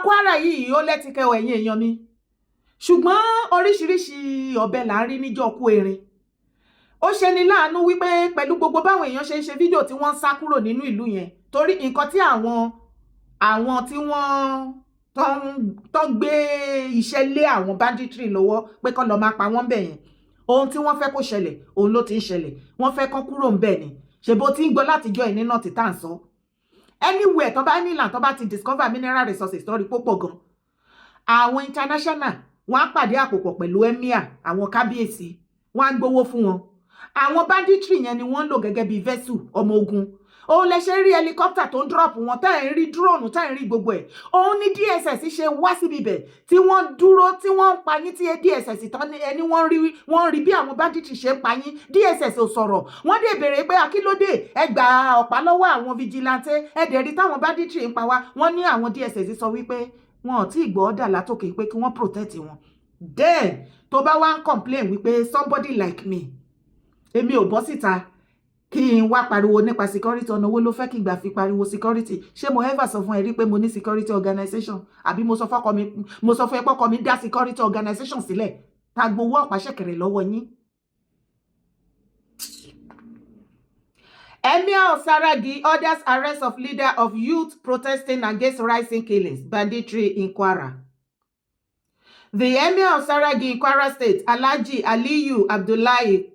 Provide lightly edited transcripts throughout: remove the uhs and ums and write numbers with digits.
Kwara yìí ó lẹ́tìkẹ́ ẹ̀yin èèyàn mi ṣùgbọ́n oríṣiríṣi ọ̀bẹ là ń rí níjọ́ kú erin ó ṣe ni láàánú wípé pẹ̀lú gbogbo báwọn èèyàn ṣe ń ṣe fídíò tí wọ́n ń sá kúrò nínú ìlú yẹn torí nǹkan tí àwọn tí wọ́n tó ń gbé iṣẹ́ lé àwọn banditry lọ́wọ́ pé kán lọ máa pa wọ́n bẹ̀ yẹn ohun tí wọ́n fẹ́ kó ṣẹlẹ̀ òun ló ti ń ṣẹlẹ̀ wọ́n fẹ́ kán kúrò ń bẹ̀ ni ṣèbó tí ń gbọ́ látijọ́ ẹ̀ nínú ti tá à ń sọ anywhere tó bá nílà tó bá ti discover mineral resources tó rí púpọ̀ gan àwọn international wọ́n á pàdé àpòpọ̀ pẹ̀lú emir àwọn kábíyèsí wọ́n á gbowó fún wọn àwọn banditry yẹn ni wọ́n ń lò gẹ́gẹ́ bí vessel ọmọ ogun òun lè ṣe rí helicopter tó ń drop wọn tá ẹ̀ ń rí drone tá ẹ̀ ń rí gbogbo ẹ̀ òun ní DSS ṣe wá síbi bẹ̀ tí wọ́n dúró tí wọ́n ń pa yín tí DSS tán ẹni wọ́n rí bí àwọn banditry ṣe ń pa yín DSS ò sọ̀rọ̀ wọ́n dé béèrè pé akílódé ẹ gba ọ̀pá lọ́wọ́ àwọn vigilante ẹ dẹ̀ rí táwọn banditry ń pa wá wọ́n ní àwọn DSS sọ wípé wọn ò tí ì gbọ́ ọ̀dà látòkè pé kí wọ́n protect wọn then tó bá wá ń complain wípé somebody like me èmi ò bọ́ síta kí n wá pariwo nípa security ọ̀nà owó ló fẹ́ kí n gbà fi pariwo security ṣé mo ever sọ fún ẹ rí pé mo ní security organization àbí mo sọ fún ẹ pọ́kọ mi dá security organization sílẹ̀ tá gbowó ọ̀pá ṣẹ̀kẹ̀rẹ̀ lọ́wọ́ yín. Emir of Saragi orders arrest of leader of youth protesting against rising killings, banditry in Kwara. The Emir of Saragi in Kwara State, Alhaji Aliyu Abdullahi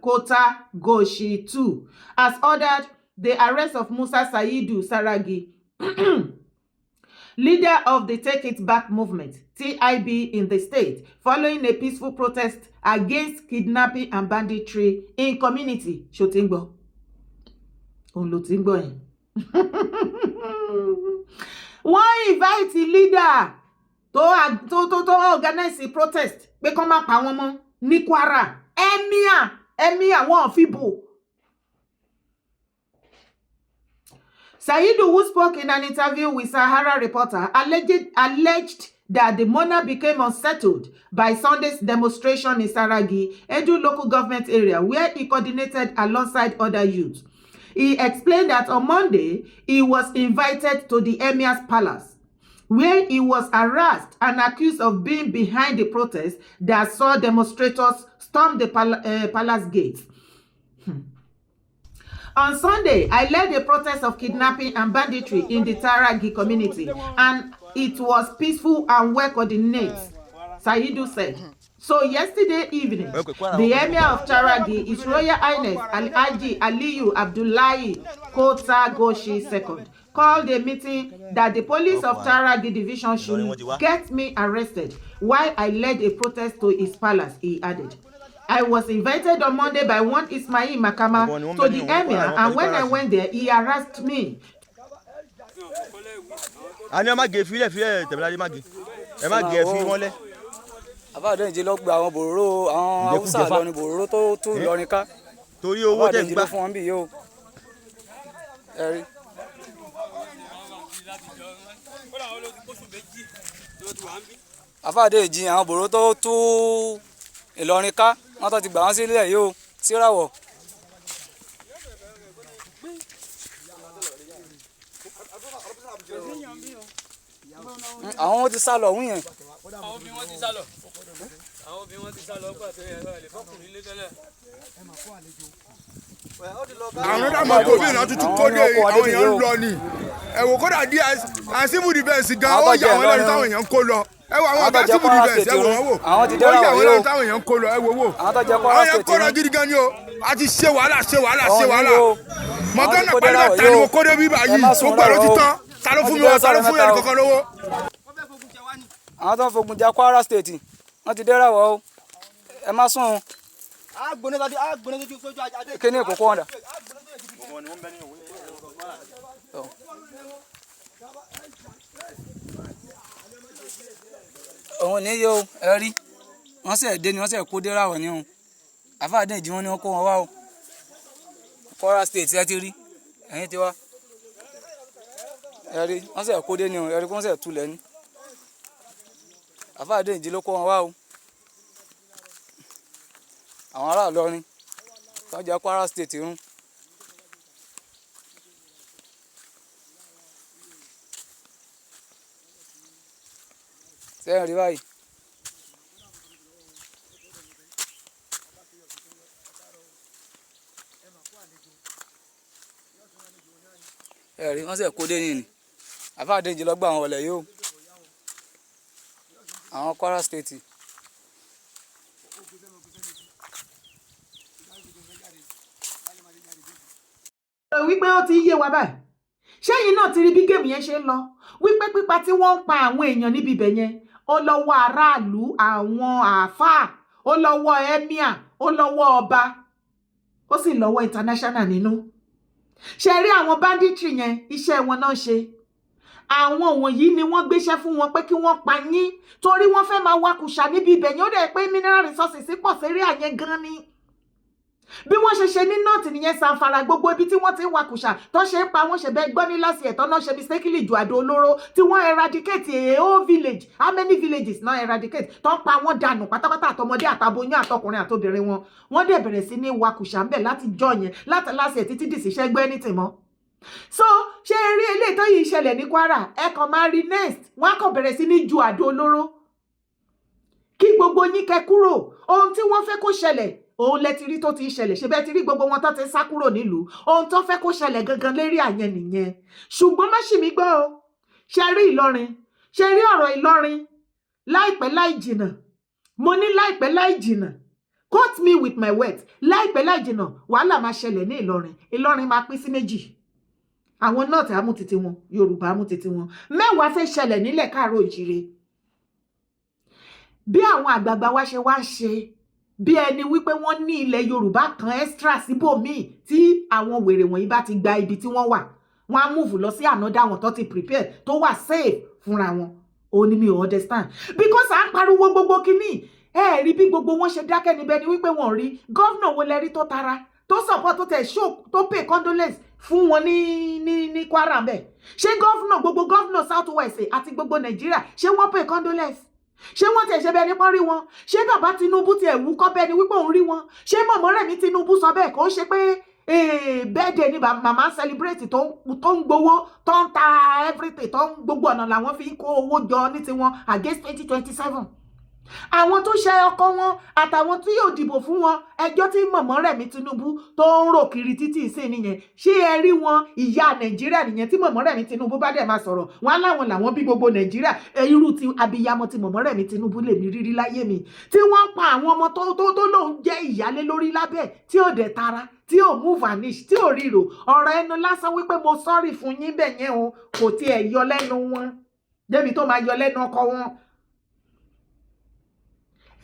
Kota Goshi II, has ordered the arrest of Musa Saidu Saragi, leader of the Take It Back movement, TIB, in the state, following a peaceful protest against kidnapping and banditry in community. Shotingbo. Olotingbo. Wọ́n invite leader to organize a protest pé kó má pa wọ́n mọ́ ní Kwara. Emir wọn fìbò. Saidu, who spoke in an interview with Sahara Reporter, alleged that the monarch became unsettled by Sunday's demonstration in Saragi, Edo local government area, where he coordinated alongside other youths. He explained that on Monday, he was invited to the Emir's palace, where he was harassed and accused of being behind the protest that saw demonstrators storm the palace gates. On Sunday, I led a protest of kidnapping and banditry in the Taragi community, and it was peaceful and well coordinated, Saidu said. So yesterday evening, the Emir of Taragi, His Royal Highness Alhaji Aliyu Abdullahi Kota Goshi II, called a meeting that the police of Taragi division should get me arrested while I led a protest to his palace, he added. I was invited on Monday by one Ismail Makama to the Emir, and when I went there, he harassed me. Àbáàdé ìjì lọ gba àwọn bòróró àwọn Haúsá lọ ní bòróró tó tú Ìlọrin ká torí owó tẹ́ ń gbà fún wọn bí yóò ẹ̀rí. Àbáàdé ìjì àwọn bòróró tó tú Ìlọrin ká wọ́n tó ti gbà wọ́n sílẹ̀ yóò síràwọ̀. Àwọn ti sá lọ ọ̀hún yẹn. Àwọn obìnrin wọn ti sá lọ. Àwọn obìnrin wọn ti sá lọ pàtó ẹ̀rọ ilé fọkùnrin ilé tẹ́lẹ̀. Àwọn ọ̀dọ́ àmọ́ kò bí ìrántí tuntun kó dé àwọn èèyàn ń lọ ni. Ẹ̀wò kódà di civil defence gan ó yà wọ́n lẹ́nu táwọn èèyàn ń kó lọ. Ẹ wo àwọn ọ̀gá civil defence ẹ wò wọ́n wò. Ó yà wọ́n lẹ́nu táwọn èèyàn ń kó lọ ẹ wò wò. Àwọn èèyàn kó lọ gidi gan ni o. A ti ṣe wàhálà. Mọ̀gánà pẹ̀lú ẹ̀ta ni mo kó dé bíbá yìí. Ó gbàdọ̀ ti tán. Ta ló fún mi wá? Ta ló fún yẹn kankan lówó? Àwọn tó ń fogun jà Kwara State wọ́n ti dẹ́rẹ́wọ̀ o ẹ má sùn. Kí ni ìkókó wọn dà? Òun ní yóò ẹ rí wọ́n sẹ̀ dé ni wọ́n sẹ̀ kó dẹ́rẹ́wọ̀ ni o àfáàdé ìjì wọn ni wọ́n kó wọn wá o Kwara State ẹ ti rí ẹ̀yìn ti wá ẹ rí wọ́n sẹ̀ kó dé ni o ẹ rí wọ́n sẹ̀ tulẹ̀ ni. Àfáàdé ìjì ló kó wọn wá o àwọn ará Ìlọrin tó jẹ́ Kwara State rún. sẹ́yìn rí báyìí. ẹ̀rí wọ́n sì kó dé nìyí àfáà Adédìjì lọ́gbà àwọn wọlé yóò àwọn Kwara State. wípé ó ti yé wa báyìí ṣẹ́yìn náà ti rí bí géèmù yẹn ṣe ń lọ wípé pípa tí wọ́n ń pa àwọn èèyàn níbi ibẹ̀ yẹn ó lọ́wọ́ aráàlú àwọn àáfàá ó lọ́wọ́ emir ó lọ́wọ́ ọba ó sì lọ́wọ́ international nínú ṣe rí àwọn banditry yẹn iṣẹ́ wọn náà ṣe àwọn wọ̀nyí ni wọ́n gbéṣẹ́ fún wọn pé kí wọ́n pa yín torí wọ́n fẹ́ máa wakùsà níbi ibẹ̀ yẹn ó dẹ̀ pé mineral resources pọ̀ sí rí àyẹn gan ni bí wọ́n ṣe ní north nìyẹn Zamfara gbogbo ibi tí wọ́n ti ń wakùsà tó ṣe ń pa wọ́n ṣe bẹ́ẹ̀ gbọ́ ní láti ẹ̀tọ́ náà ṣe mistakenly ju àdó olóró tí wọ́n eradicate a whole village how many villages náà eradicate tó ń pa wọ́n dànù pátápátá àtọmọdé àtàbóyún àtọkùnrin àtobìnrin wọn wọ́n dẹ̀ bẹ̀rẹ̀ sí ní wakùsà ń bẹ̀ láti jọ yẹn láti láti ẹ̀ títí dìsíṣẹ́ gbẹ́ ní tìmọ́ so ṣé eré eléyìí tó yìí ṣẹlẹ̀ ní Kwara ẹ kàn máa rí next wọ́n á kàn bẹ̀rẹ̀ sí ní ju àdó olóró kí gbogbo yín kẹ́ kúrò ohun tí wọ́n fẹ́ kó ṣẹlẹ̀ òun lẹ ti rí tó ti ṣẹlẹ̀ ṣe bẹ́ẹ̀ ti rí gbogbo wọn tó ti sá kúrò nílùú ohun tó fẹ́ kó ṣẹlẹ̀ gangan lérí àyẹn nìyẹn ṣùgbọ́n má ṣì mí gbọ́ o ṣe rí Ìlọrin ṣe rí ọ̀rọ̀ Ìlọrin láìpẹ́ láì jìnà mo ní láìpẹ́ láì jìnà quote me with my words láìpẹ́ láì jìnà wàhálà máa ṣẹlẹ̀ ní Ìlọrin Ìlọrin máa pín sí méjì àwọn north á mú títí wọn Yorùbá á mú títí wọn mẹ́wàá fẹ́ ṣẹlẹ̀ nílẹ̀ káàárọ̀ òjìrè bí àwọn àgbààgbà wa ṣe wá ṣe bí ẹni wípé wọ́n ní ilẹ̀ Yorùbá kan extra síbòmíì tí àwọn wèrè wọ̀nyí bá ti gba ibi tí wọ́n wà wọ́n á múùfù lọ sí ànádà wọn tó ti prepare tó wà safe fúnra wọn òun ni mi ò understand because à ń pariwo gbogbo kínní ẹ rí bí gbogbo wọn ṣe dákẹ́ níbẹ̀ ni wípé wọ́n rí gọ́vnà wo lẹ́rí tó tara tó support tó tẹ̀ show tó pay condolence fún wọn ní Kwara mbẹ̀ ṣé gọ́vnà gbogbo gọ́vnà South West àti gbogbo Nàìjíríà ṣé wọ́n pay condolence ṣé wọ́n tẹ̀ ṣe bẹ́ẹ̀ nípa rí wọn ṣé bàbá Tinubu ti ẹ̀wú kọ́ bẹ́ẹ̀ ni wípé òun rí wọn ṣé mọ̀mọ́ Rẹ̀mí Tinubu sọ bẹ́ẹ̀ kó ṣe pé bẹ́ẹ̀dẹ̀ ni màmá celebrate tó ń gbowó tó ń ta everything tó ń gbogbo ọ̀nà làwọn fi ń kó owó jọ ní tiwọn against 2027 àwọn tó ṣe ọkọ wọn àtàwọn tí yóò dìbò fún wọn ẹjọ́ tí mọ̀mọ́ Rẹ̀mí Tinubu tó ń rò kiri títí ìsìn nìyẹn ṣé ẹ rí wọn ìyá Nàìjíríà nìyẹn tí mọ̀mọ́ Rẹ̀mí Tinubu bá dẹ̀ máa sọ̀rọ̀ wọn láwọn làwọn bí gbogbo Nàìjíríà irú ti abiyamọ ti mọ̀mọ́ Rẹ̀mí Tinubu lèmi rírí láyé mi tí wọ́n pa àwọn ọmọ tó lóun jẹ́ ìyálé lórí lábẹ́ tí ò dẹ̀ tara tí ò mú vanish tí ò ríro ọ̀rọ̀ ẹnu lásán wípé mo sọ́ọ̀rì fún yín bẹ̀ yẹn o kò tiẹ̀ yọ lẹ́nu wọn débi tó máa yọ lẹ́nu ọkọ wọn.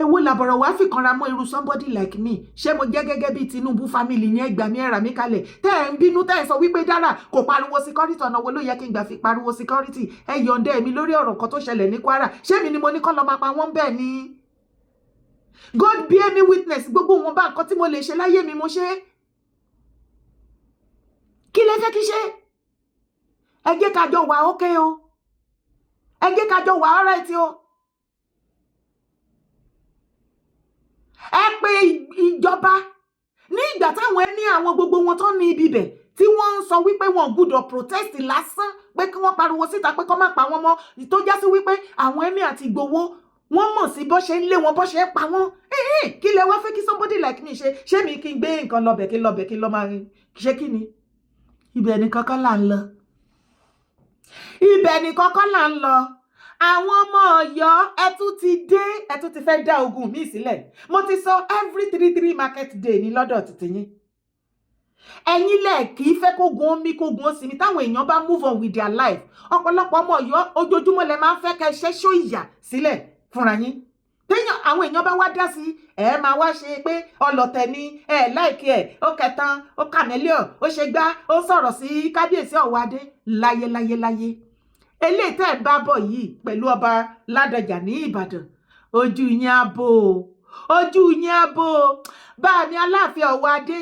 Èwo làbọ̀rọ̀ wá fi kanra mọ́ irú somebody like me ṣé mo jẹ́ gẹ́gẹ́ bí Tinubu family ní ẹgbà mi ẹ̀rà mi kalẹ̀ tẹ́ ẹ̀ ń bínú tẹ́ ẹ̀ sọ wípé dára kò pariwo security ọ̀nà wo ló yẹ kí n gbà fi pariwo security ẹ yọ̀ǹda ẹ̀mí lórí ọ̀rọ̀ kan tó ṣẹlẹ̀ ní Kwara ṣé mi ni mo ní kọ́ lọ́ máa pa wọ́n bẹ́ẹ̀ ni God bear me witness gbogbo wọn bá nǹkan tí mo lè ṣe láyé mi mo ṣe kí lẹ fẹ́ kí ṣe ẹ jẹ́ ká jọ wà okay o ẹ jẹ́ ká jọ wà alright o. Ẹ pé ìjọba ní ìgbà táwọn ẹni àwọn gbogbo wọn tó ní ibi bẹ̀ tí wọ́n ń sọ wípé wọn gbọ́dọ̀ protest lásán pé kí wọ́n pariwo síta pé kó má pa wọ́n mọ́ tó já sí wípé àwọn ẹni àti Ìgbòho wọ́n mọ̀ sí bó ṣe ń lé wọn bó ṣe ń pa wọ́n kí lẹ wá fẹ́ kí somebody like me ṣe mi kí n gbé nǹkan lọ bẹ̀ kí n lọ máa ṣe kí ni ibẹ̀ ni kankan là ń lọ ibẹ̀ ni kankan là ń lọ àwọn ọmọ Ọ̀yọ́ ẹ tún ti fẹ́ dá ogun mi sílẹ̀ mo ti sọ every 3 market day ní lọ́dọ̀ títí yín ẹ̀yin lẹ̀ kì í fẹ́ kógun omi kógun ó sinmi táwọn èèyàn bá move on with their life ọ̀pọ̀lọpọ̀ ọmọ Ọ̀yọ́ ojoojúmọ́ lẹ máa ń fẹ́ kẹ́ ṣẹ́ ṣó ìyà sílẹ̀ fúnra yín téèyàn àwọn èèyàn bá wá dá sí ẹ máa wá ṣe pé ọlọ̀tẹ̀ ni ẹ láìkí ẹ ó kẹtàn ó kàmẹ́líọ̀ ó ṣe gbá ó sọ̀rọ̀ sí kábíyèsí Ọ̀wádé láyé eléyìí tẹ́ ẹ̀ bá bọ̀ yìí pẹ̀lú ọba Ládọjà ní Ìbàdàn ojú yín á bò bá mi Aláàfin Ọ̀wádé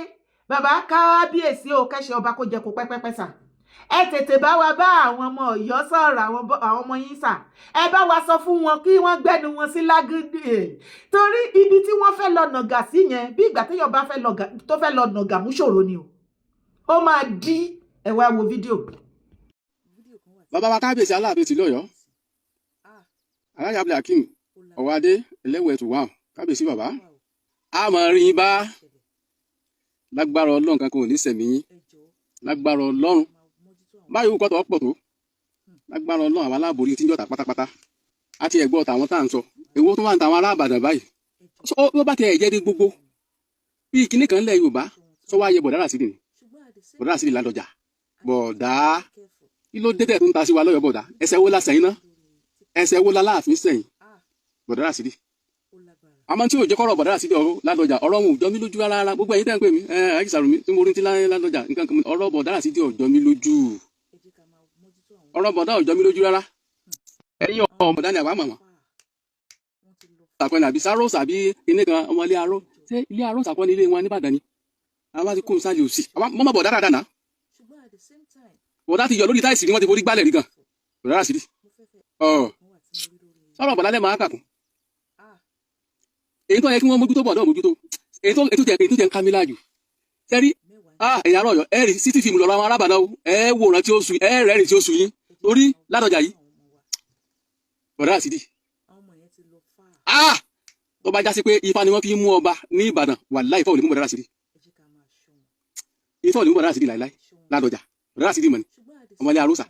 bàbá kábíyèsí ò kẹ́sẹ̀ ọba kó jẹ kó pẹ́pẹ́pẹ́ sà ẹ tètè bá wa bá àwọn ọmọ Ọ̀yọ́ sọ̀rọ̀ àwọn ọmọ yín sà ẹ bá wa sọ fún wọn kí wọ́n gbẹ́nu wọn sí lágídí torí ibi tí wọ́n fẹ́ lọ nàgà sí yẹn bí ìgbà téèyàn bá fẹ́ lọ nàgà mú ṣòro ni o ó máa dí ẹ wá wo fídíò. Bàbá wa kábíyèsí Aláàfin tìlú Ọ̀yọ́ alájà abdul hakeem ọwádé ẹlẹ́wọ̀ ẹ̀tù wà kábíyèsí bàbá a máa rí yín bá lágbára ọlọ́run kankan ò ní sẹ̀mí yín lágbára ọlọ́run báyìí wù kọ́tọ̀ ọ̀pọ̀ tó lágbára ọlọ́run àwọn aláàbòrí tí ń jọ̀tà pátápátá àti ẹ̀gbọ́n tàwọn tá à ń sọ èwo tó wà ń ta àwọn aláàbàdàn báyìí ó bá tẹ ẹ̀jẹ̀ dé gbogbo bí kinní kan lẹ̀ Yorùbá sọ wá yẹ bọ̀dá Ràsídì ni bọ̀dá Ràsídì Ládọjà bọ̀dá kí ló dé tẹ̀ tó ń ta sí wa lọ́yọ̀ bọ̀dá ẹsẹ̀ wo la sẹ́yìn ná ẹsẹ̀ wo la láàfin sẹ́yìn bọ̀dá Ràsídì àmọ́ tí ò jẹ́ kọ́rọ̀ bọ̀dá Ràsídì Ládọjà ọ̀rọ̀ wọn ò jọ mí lójú rárá gbogbo ẹ̀yin tẹ́ ń pè mí ẹ̀ẹ́dì sàrùmí tí mo rí ti Ládọjà nǹkan kan ọ̀rọ̀ bọ̀dá Ràsídì ò jọ mí lójú ọ̀rọ̀ bọ̀dá ò jọ mí lójú rárá ẹ̀yin ọmọdé ni àwa mọ̀ wọn sàpẹ́ni àbí sáró sàbí kinní kan ọmọ ilé aró ṣé ilé aró sàpọ́ni ilé wọn nìbàdàn ni àwọn ti kó mi sáàlì òsì àwọn mọ́mọ́ bọ̀dá dáadáa náà bọ̀dá ti yọ lórí táìsì ni wọ́n ti forí gbálẹ̀ rí gan bọ̀dá Ràsídì sọ̀rọ̀ bọ̀dá lẹ́ẹ̀ máa kàkún èyí tó yẹ kí wọ́n mójútó bọ̀dọ̀ mójútó èyí tó jẹ́ ń ká mi láàjù sẹ́rí ẹ̀yà arọ̀ ọ̀yọ́ ẹ̀rì city film lọ́rọ̀ àwọn arábàdàn ẹ̀ wòran tí ó su ẹ̀ rẹ́rìn tí ó su yín torí Ládọjà yìí bọ̀dá Ràsídì tó bá já sí pé ifá ni wọ́n fi mú ọba ní Ìbàdàn wàláhì Ifá ò lè mú bọ̀dá Ràsídì Ifá ò lè mú bọ̀dá Ràsídì láìláì Ládọjà bọ̀dá Ràsídì mọ̀ ni ọmọlé arúsà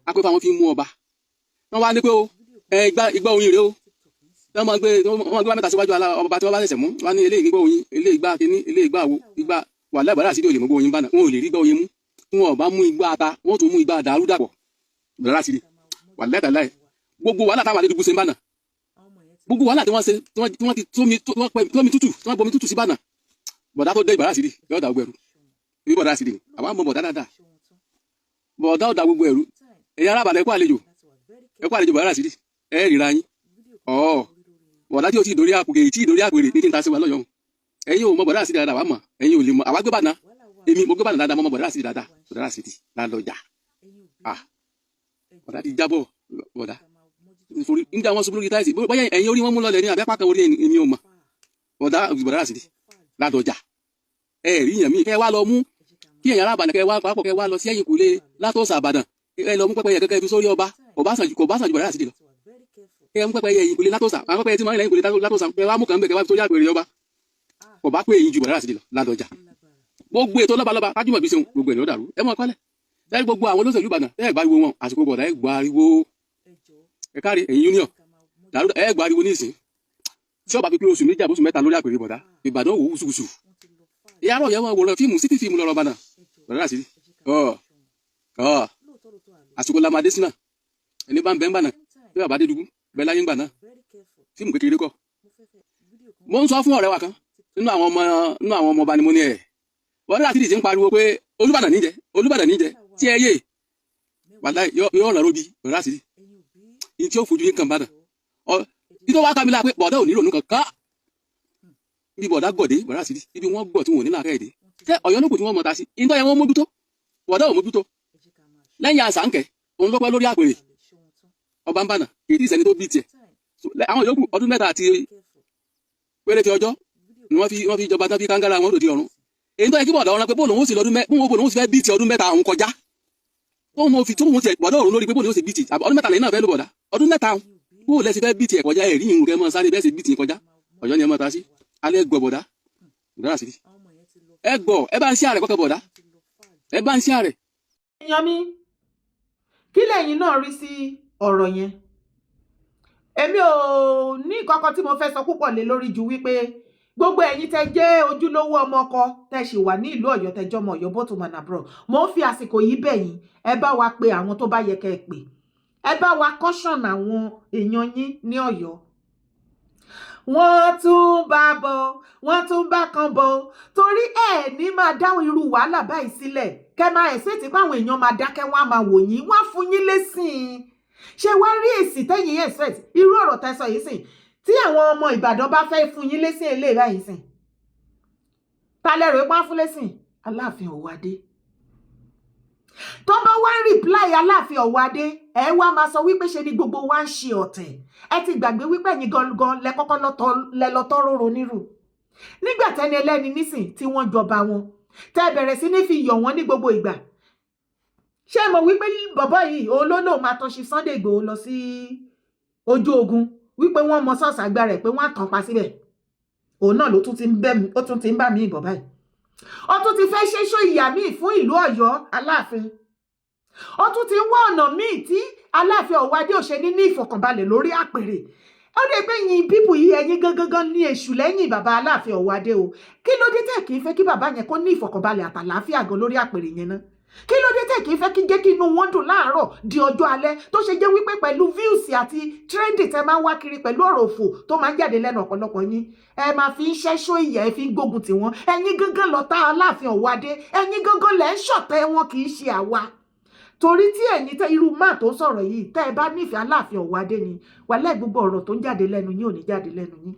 apẹ́fà wọn fi mú ọba wọ́n wá ní pé o ìgbà oyin rèé o wọ́n máa gbé wá mẹ́ta síwájú ọba tí wọ́n bá ṣẹ̀ṣẹ̀ mú wọ́n ní eléyìí gbọ́ oyin eléyìí gbá kíní eléyìí gbá wo ìgbà wàláhì bọ̀dá Ràsídì ò lè mú gbọ́ oyin bá náà wọn ò lè rí gbọ́ oyin mú tí wọn ò bá mú igbá ata wọn ò tún mú igbá dàrú dàpọ̀ bọ̀dá Ràsídì wàláhì tàláhì gbogbo wàhálà táwọn àdédùgbò ṣe ń bá náà gbogbo wàhálà tí wọ́n ṣe tí wọ́n ti tómi tútù tí wọ́n bomi tútù sí bànà bọ̀dá tó dé bọ̀dá Ràsídì yóò dà gbogbo ẹrù bí bọ̀dá Ràsídì ni àwa mọ bọ̀dá dáadáa bọ̀dá ò dà gbogbo ẹrù ẹ̀yin arábàdàn ẹ̀kọ́ àlejò bọ̀dá Ràsídì ẹ̀ ríra yín bọ̀dá tí o ti dórí àpòkè tí ìdórí àpèrè ní kí n ta sí wa lọ́yọ̀ọ́ ẹ̀yin ò mọ bọ̀dá Ràsídì dáadáa wà mọ̀ ẹ̀yin ò lè mọ àwa gbé bànà èmi mo gbé bànà dáadáa mọ bọ̀dá Ràsídì dáadáa bọ̀dá Ràsídì Ládọjà bọ̀dá ti jábọ̀ bọ̀dá nítorí nígbà wọn ṣubú lórí táìsì bóyá ẹ̀yin orí wọn mú lọlẹ̀ ní abẹ́pá kan orí èmi ò mọ̀ bọ̀dá Ràsídì Ládọjà rí yàn mí kẹ́ wá lọ mú kí ẹ̀yin arábàdàn kẹ́ wá pàápọ̀ kẹ́ wá lọ sí ẹ̀yìn kùlé Látòsà Ìbàdàn ẹ lọ mú pẹ́pẹ́yẹ kẹ́kẹ́ fi sórí ọba kò bá sàn ju bọ̀dá Ràsídì lọ kẹ́ mú pẹ́pẹ́yẹ ẹ̀yìn kùlé Látòsà àwọn pẹ́pẹ́yẹ tí wọ́n ń lẹ́yìn kùlé Látòsà kẹ́ wá mú kàn bẹ̀ kẹ́ wá fi sórí àpèrè ọba kò bá pé ẹ̀yin ju bọ̀dá Ràsídì lọ Ládọjà gbogbo ètò lọ́balọ́ba kájúmọ̀ bí sẹ́wọ̀n gbogbo ẹ̀ ló dàrú ẹ mọ̀ kọ́lẹ̀ lẹ́yìn gbogbo àwọn olóṣèlú Ìbàdàn ẹ̀ gbariwo wọn àsìkò bọ̀dá ẹ̀ gbariwo ẹ káre ẹ̀yin union dàrú ẹ gbariwo ní ìsìn tí ọba pípé oṣù méjì àbóṣù mẹ́ta lórí àpèrè bọ̀dá Ìbàdàn wò wùsùwùsù ìyá àrò yẹn wọn wòran fíìmù city film lọ́rọ̀ bàdàn bọ̀dá Ràsídì àsìkò lamadé sínà ẹni bá ń bẹ́ ń bànà bí bàbá Adédùgbù bẹ́ẹ̀ láyé ń gbà náà fíìmù kékeré kọ́ mo ń sọ fún ọ̀rẹ́ wa kan nínú àwọn ọmọ ọba ni mo ní ẹ̀ bọ̀dá Ràsídì ti ń pariwo pé Olúbàdàn níjẹ tí ẹ yé wàláhì yóò rà róbi bọ̀dá Ràsídì ìtí ó fojú yín kan bàdàn títọ́ wá kámi la pé bọ̀dá ò ní ronú kankan ibi bọ̀dá gọ̀dé bọ̀dá Ràsídì ibi wọ́n gọ̀ tí wọn ò ní làákà èdè tẹ Ọ̀yọ́ lóko tí wọ́n mọ̀ ta sí ìtọ́ yẹn wọ́n mójútó bọ̀dá ò mójútó lẹ́yìn àṣàǹkẹ́ òun lọ́pẹ́ lórí àpèrè ọba ń bànà èyí tí ìsẹ́ni tó bí tiẹ̀ àwọn yòókù ọdún mẹ́ta àti péréte ọjọ́ ni wọ́n fi jọba tán fi kángárà wọn lòdì ọ̀run èyí tó yẹ kí bọ̀dá ọ̀run pé bóun ó sì fẹ́ bí ti ọdún mẹ́ta òun kọjá tóun tiẹ̀ bọ̀dá ọ̀run lórí pé bóun ó sì bí ti ọdún mẹ́ta lẹ́yìn náà fẹ́ ló bọ̀dá ọdún mẹ́ta bóun lẹ́sìn fẹ́ bí ti ẹ̀ kọjá ẹ̀rí ìrùn kẹ́ mọ́ sáré bẹ́ẹ̀ sì bí ti kọjá Ọ̀yọ́ ni ẹ mọ́ ta sí alẹ́ gbọ́ bọ̀dá Ràsídì ẹ gbọ́ ẹ bá ń ṣí àrẹ kọ́kẹ́ bọ̀dá ẹ bá ń ṣí àrẹ. èèyàn mi kí lẹ́yìn náà rí sí ọ̀rọ̀ yẹn èmi ò ní kankan tí mo fẹ́ sọ púpọ̀ lé lórí ju wípé gbogbo ẹ̀yin tẹ́ jẹ́ ojúlówó ọmọ ọkọ tẹ́ sì wà ní ìlú Ọ̀yọ́ tẹ́ jọmọ Ọ̀yọ́ bó tún mọ̀nà bro mo ń fi àsìkò yìí bẹ̀ yín ẹ bá wa pe àwọn tó bá yẹ kẹ́ ẹ pè ẹ bá wa caution àwọn èèyàn yín ní Ọ̀yọ́ wọ́n tún bá bọ̀ wọ́n tún bá kan bọ̀ torí ẹ̀ ní máa dáhùn irú wàhálà báyìí sílẹ̀ kẹ́ máa ẹ̀sẹ̀ tí pé àwọn èèyàn máa dákẹ́ wọ́n á máa wò yín wọ́n á fún yín lésìn ṣé wá rí èsì tẹ́yìn ẹ̀sẹ̀ irú ọ̀rọ̀ tẹ́ sọ yìí sìn tí àwọn ọmọ Ìbàdàn bá fẹ́ fún yín lésìn eléyìí báyìí sìn ta lẹ́rọ ipá fún lésìn Aláàfin Ọ̀wádé tó bá wá ń rìpláì Aláàfin Ọ̀wádé ẹ wá máa sọ wípé ṣe ni gbogbo wa ń ṣe ọ̀tẹ̀ ẹ ti gbàgbé wípé ẹ̀yin gangan lẹ kọ́kọ́ lọ tọ́rọ̀ ronírù nígbà tẹ́ni ẹlẹ́ni nísìn tí wọ́n jọba wọn tẹ́ bẹ̀rẹ̀ sí ní fi yọ̀ wọ́n ní gbogbo ìgbà ṣé mo wípé bọ̀bọ́ yìí òun ló lò máa tọ́ṣi Sunday Igboho lọ sí ojú ogun wípé wọ́n mọ ṣọ́ọ̀ṣì agbára ẹ̀ pé wọ́n á tàn pa síbẹ̀ òun náà ló tún ti ń bá mi ìbọ̀ báyìí ó tún ti fẹ́ ṣéṣó ìyà míì fún ìlú Ọ̀yọ́ Aláàfin ó tún ti ń wá ọ̀nà míì tí Aláàfin Ọ̀wádé ò ṣe ní ìfọ̀kànbalẹ̀ lórí àpèrè ó dé pé yín pípù yìí ẹ̀yin gangan ní èṣù lẹ́yìn bàbá Aláàfin Ọ̀wádé o kí ló dé tẹ̀ kí n fẹ́ kí bàbá yẹn kó ní ìfọ̀kànbalẹ̀ àtàlàáfíà gan lórí àpèrè yẹn náà kí ló dé tẹ̀ kí n fẹ́ kí jẹ́ kí inú wọn dùn láàárọ̀ di ọjọ́ alẹ́ tó ṣe jẹ́ wípé pẹ̀lú views àti trendy tẹ́ máa ń wá kiri pẹ̀lú ọ̀rọ̀ òfò tó máa ń jáde lẹ́nu ọ̀pọ̀lọpọ̀ yín ẹ máa fi ń ṣẹ́ṣó ìyà ẹ fi ń gbógun tì wọ́n ẹ̀yin gangan lọ́tá Aláàfin Ọ̀wádé ẹ̀yin gangan lẹ́ ń ṣọ̀tẹ̀ wọn kì í ṣe àwa torí tí ẹ̀yin tẹ́ irú máà tó ń sọ̀rọ̀ yìí tẹ́ ẹ bá nífẹ̀ẹ́ Aláàfin Ọ̀wádé ni wàlẹ́ gbogbo ọ̀rọ̀ tó ń jáde lẹ́nu yín ò ní jáde lẹ́nu yín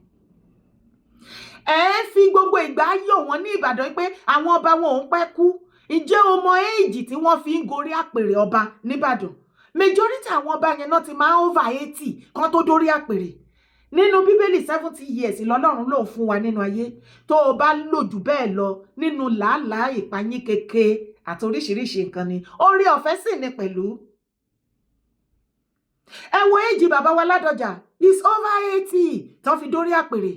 ẹ fi gbogbo ìgbà yọ̀ wọ́n ní Ìbàdàn pé àwọn ọba wọn ò ń pẹ́ kú ìjẹ́ ọmọ éèjì tí wọ́n fi ń gorí àpèrè ọba nìbàdàn majority àwọn ọba yẹn náà ti máa over 80 kan tó dórí àpèrè nínú bíbélì 70 years lọ́lọ́run ló fún wa nínú ayé tó o bá lò jù bẹ́ẹ̀ lọ nínú làálàá ìpayín keke àti oríṣiríṣi nǹkan ni orí ọ̀fẹ́ sì ni pẹ̀lú ẹ wo éèjì bàbá wa Ládọjà is over 80 tán fi dórí àpèrè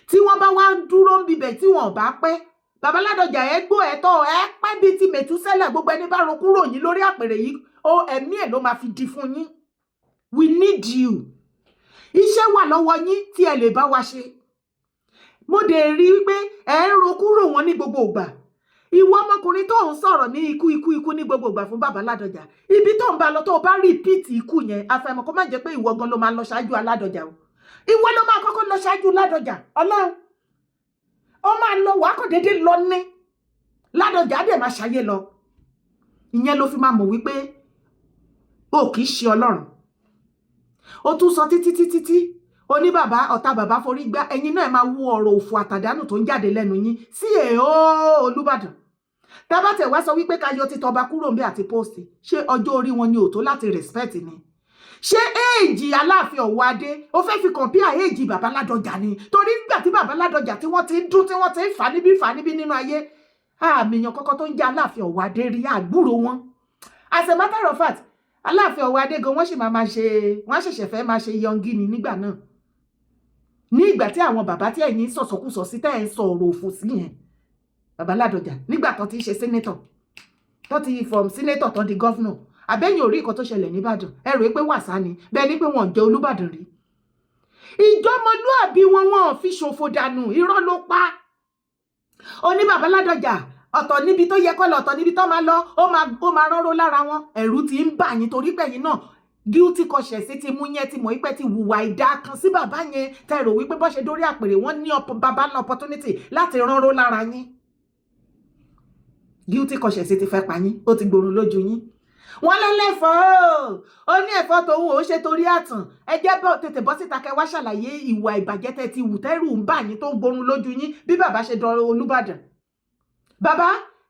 tí wọ́n bá wá dúró ń bibẹ̀ tí wọ́n bá pẹ́ bàbá Ládọjà ẹ gbọ́ ẹ̀tọ́ ẹ pẹ́ bíi ti Mètúsẹ́là gbogbo ẹni bá ro kúrò yín lórí àpèrè yìí ó ẹ̀mí ẹ̀ ló máa fi di fún yín we need you iṣẹ́ wà lọ́wọ́ yín tí ẹ lè bá wa ṣe mo dẹ̀ rí pé ẹ ń ro kúrò wọn ní gbogbo ìgbà ìwọ ọmọkùnrin tó ń sọ̀rọ̀ ní ikú ní gbogbo ìgbà fún bàbá Ládọjà ibi tó ń bá lọ tó o bá repeat ikú yẹn àfàìmọ̀ kó má jẹ́ pé ìwọ gan ló máa lọ ṣáájú Aládọjà o ìwọ ló máa kọ́kọ́ lọ ṣáájú Ládọjà Ọlọ́run ó máa lọ wà kàn déédéé lọ ní Ládọjà dẹ̀ máa ṣayé lọ ìyẹn ló fi máa mọ̀ wípé o kì í ṣe Ọlọ́run ó tún sọ títí ó ní bàbá ọ̀tá bàbá forí gbá ẹ̀yin náà máa wú ọ̀rọ̀ òfò àtàdánù tó ń jáde lẹ́nu yín sí èèó Olúbàdàn tábà tẹ̀ wá sọ wípé ká yọ títọ́ ọba kúrò ń bẹ àti póòsì ṣé ọjọ́ orí wọn ni ò tó láti respect ni ṣé éèjì Aláàfin Ọ̀wádé ó fẹ́ fi compare éèjì bàbá Ládọjà ni torí nígbà tí bàbá Ládọjà tí wọ́n ti ń dún tí wọ́n ti ń fà níbí nínú ayé àmìyàn kọ́kọ́ tó ń jẹ́ Aláàfin Ọ̀wádé rí àgbúrò wọn as a matter of fact Aláàfin Ọ̀wádé gan wọ́n sì máa ṣe wọ́n ṣẹ̀ṣẹ̀ fẹ́ máa ṣe yọngíní nígbà náà ní ìgbà tí àwọn bàbá tí ẹ̀yin sọ̀sọ̀kúsọ sí tẹ́ ẹ̀ ń sọ ọ̀rọ̀ òfò sí yẹn bàbá Ládọjà nígbà tó ti ṣe senator tó ti from senator tó di governor àbẹ́yìn orí nǹkan tó ṣẹlẹ̀ nìbàdàn ẹ rò pé wàsá ni bẹ́ẹ̀ ni pé wọ́n jẹ́ Olúbàdàn rí ìjọmọlúàbí wọn fi ṣòfò dànù irọ́ ló pa ó ní bàbá Ládọjà ọ̀tọ̀ níbi tó yẹ kọ́ lọ ọ̀tọ̀ níbi tó máa lọ ó máa rọ́rọ́ lára wọn ẹ̀rù ti ń bà yín torí pẹ̀yìn náà guilty conscience ti mú yẹn ti mọ̀ wípé ti hùwà ìdá kan sí bàbá yẹn tẹ́ rò wípé bọ́ ṣe dórí àpèrè wọ́n ní bàbá ní opportunity láti rọ́rọ́ lára yín guilty conscience ti fẹ́ pa yín ó ti gbòòrùn lójú yín wọ́n lẹ́lẹ́fọ́ ó ní ẹ̀fọ́ tòun ò ṣe torí àtàn ẹ jẹ́ bọ́ tètè bọ́ síta kẹ́ wá ṣàlàyé ìwà ìbàjẹ́ tẹ́ ti wù tẹ́rù ń bà yín tó ń gbòòrùn lójú yín bí bàbá ṣe dọ̀rọ̀ Olúbàdàn bàbá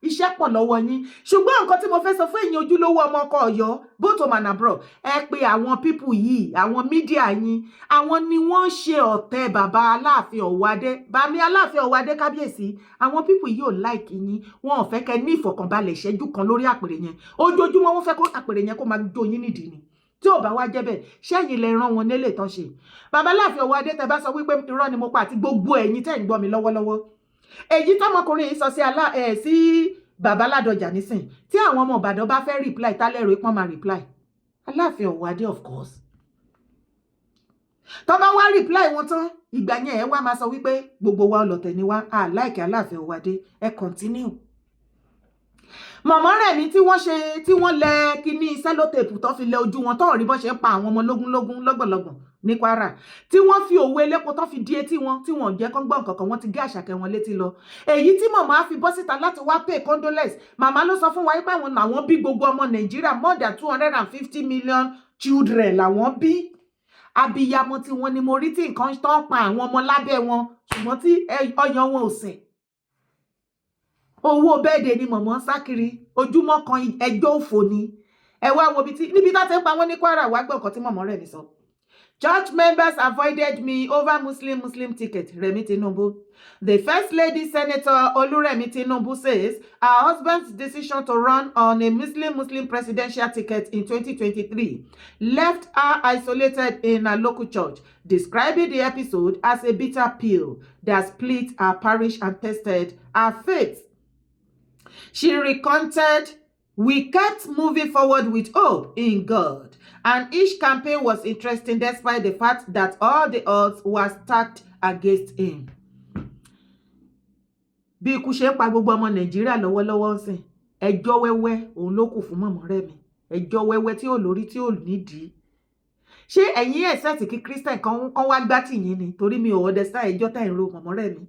iṣẹ́ pọ̀ lọ́wọ́ yín ṣùgbọ́n nǹkan tí mo fẹ́ sọ fún ẹ̀yin ojúlówó ọmọ ọkọ Ọ̀yọ́ both home and abroad ẹ pé àwọn pípù yìí àwọn mídíà yín àwọn ni wọ́n ṣe ọ̀tẹ̀ bàbá Aláàfin Ọ̀wádé bàmí Aláàfin Ọ̀wádé kábíyèsí àwọn pípù yìí ò láìkì yín wọn ò fẹ́ kẹ́ ní ìfọ̀kànbalẹ̀ ìṣẹ́jú kan lórí àpèrè yẹn ojoojúmọ́ wọ́n fẹ́ kó àpèrè yẹn kó máa jó yín nídìí ni tí ò bá wá jẹ́ bẹ́ẹ̀ ṣẹ́yìn lẹ rán wọn nílé tán ṣe bàbá Aláàfin Ọ̀wádé tẹ bá sọ wípé irọ́ ni mo pa àti gbogbo ẹ̀yin tẹ́ ń gbọ́ mi lọ́wọ́lọ́wọ́ èyí tọmọkùnrin yìí sọ sí bàbá Ládọjà nísìn tí àwọn ọmọ Ìbàdàn bá fẹ́ reply tálẹ́rọ ipọ́n máa reply Aláàfin Ọ̀wádé of course tó bá wá reply wọn tán ìgbà yẹn ẹ wá máa sọ wípé gbogbo wa ọlọ̀tẹ̀ ni wá like Aláàfin Ọ̀wádé ẹ continue mọ̀mọ́ rẹ̀ ní tí wọ́n lẹ kíní sẹ́lótèpù tó fi lẹ ojú wọn tó rí bọ́ ṣe ń pa àwọn ọmọ lógúnlógún lọ́gbọ̀lọ́gbọ̀n ní Kwara tí wọ́n fi òwe elépo tó fi di etí wọn tí wọ́n jẹ́ kán gbọ́n kankan wọ́n ti gé Àṣàkẹ́ wọn létí lọ èyí tí màmá fi bọ́ síta láti wá pay condolence màmá ló sọ fún wa pé àwọn bí gbogbo ọmọ Nàìjíríà more than 250 million children làwọn bí abiyamọ tí wọ́n ni mo rí tí nǹkan tó ń pa àwọn ọmọ lábẹ́ wọn ṣùgbọ́n tí ọyàn wọn ò sẹ̀ owó bẹ́ẹ̀dẹ̀ ni mọ̀mọ́ ń sá kiri ojúmọ́ kan ẹjọ́ òfò ni ẹ wá wo níbi tá ti ń pa wọ́n ní Kwara wá gbọ́ nǹkan tí mọ̀mọ́ rẹ̀ mi sọ Church members avoided me over Muslim ticket, Remi Tinubu. The First Lady Senator Oluremi Tinubu says her husband's decision to run on a Muslim presidential ticket in 2023 left her isolated in a local church, describing the episode as a bitter pill that split her parish and tested her faith. She recounted, "We kept moving forward with hope in God, and each campaign was interesting despite the fact that all the odds were stacked against him." Bí ikú ṣe ń pa gbogbo ọmọ Nàìjíríà lọ́wọ́lọ́wọ́ ń sìn, ẹjọ́ wẹ́wẹ́ òun ló kù fún Mọ̀mọ́rẹ́mi, ẹjọ́ wẹ́wẹ́ tí ò lórí tí ò nídìí. Ṣé ẹ̀yin ẹ̀sẹ̀tì kí Christian kan wá gbá tì yín ni? Torí mi ò understand ẹjọ́ tẹ̀ ń ro Mọ̀mọ́rẹ́mi.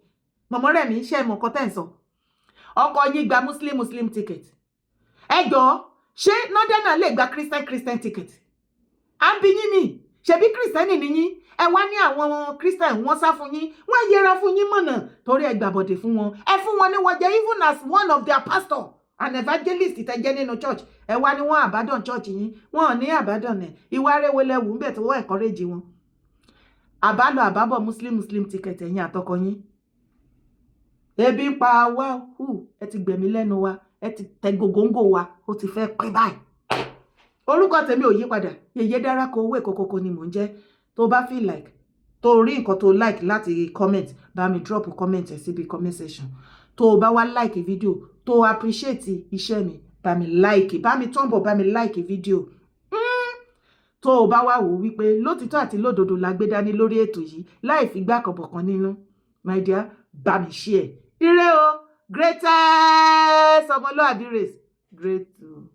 Mọ̀mọ́rẹ́mi ṣe mọ̀ nǹkan tẹ̀ ń sọ. Ọkọ yín gba Muslim ticket. Ẹjọ́ ṣé Northern lè gba Christian ticket? À ń bi yín ni, ṣebí Christian ni yín? Ẹ wá ní àwọn Christian wọ́n sá fún yín, wọ́n yẹra fún yín mọ̀nà torí ẹ gbàbọ̀dè fún wọn. Ẹ fún wọn ní wọ́n jẹ́ even as one of their pastor, an evangelist tẹ́ jẹ́ nínú church. Ẹ wá ní wọ́n àbádọ́n church yín, wọ́n ò ní àbádọ́n ẹ̀. Ìwà rẹ̀wẹ̀lẹ̀wù ń bẹ̀ tó wọ́n encourage wọn. Àbálọ àbábọ̀ Muslim ticket ẹ̀yin àtọkọ yín. Ebi ń pa wá ẹ ti gbẹ̀mí lẹ́nu wa, ẹ ti tẹ gògóńgò wa, ó ti fẹ́ pín báyìí. Orúkọ tèmi ò yí padà, Yèyé Dára Kowó Èkókókó ni mò ń jẹ́. Tó bá feel like, tó rí nǹkan tó like láti comment, bá mi drop comment ẹ̀ síbi comment section. Tó bá wá like video, tó appreciate iṣẹ́ mi, bá mi like, bá mi túnbọ̀ bá mi like video. Tó bá wá wò wípé lótìtọ́ àti lódodo la gbé dání lórí ètò yìí láì fi gbá kọ̀bọ̀kan nínú, my dear, bá mi share. Ire o, greatest ọmọlúàbí race, great too.